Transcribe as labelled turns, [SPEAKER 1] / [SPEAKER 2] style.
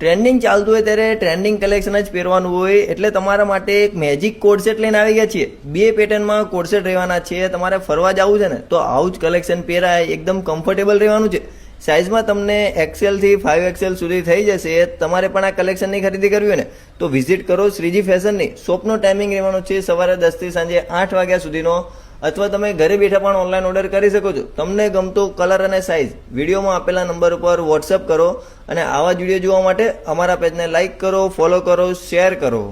[SPEAKER 1] Trending ચાલતું હોય ત્યારે ટ્રેન્ડિંગ કલેક્શન જ પહેરવાનું હોય એટલે તમારા માટે એક મેજિક કોડ સેટ લઈને આવી ગયા છીએ। બે પેટર્નમાં કોડ સેટ રહેવાના છે। તમારે ફરવા જવું છે ને તો આવું જ કલેક્શન પહેરાય, એકદમ કમ્ફર્ટેબલ રહેવાનું છે। સાઇઝમાં તમને XL થી 5XL સુધી થઈ જશે। તમારે પણ આ કલેક્શનની ખરીદી કરવી હોય ને તો વિઝિટ કરો શ્રીજી ફેશનની। શોપનો ટાઈમિંગ રહેવાનો છે સવારે 10 થી સાંજે 8 વાગ્યા સુધીનો, અથવા તમે ઘરે બેઠા પણ ઓનલાઈન ઓર્ડર કરી શકો છો। તમને ગમતો કલર અને સાઇઝ વિડીયોમાં આપેલા નંબર ઉપર વોટ્સઅપ કરો અને આવા જ વિડીયો જોવા માટે અમારા પેજને લાઇક કરો, ફોલો કરો, શેર કરો।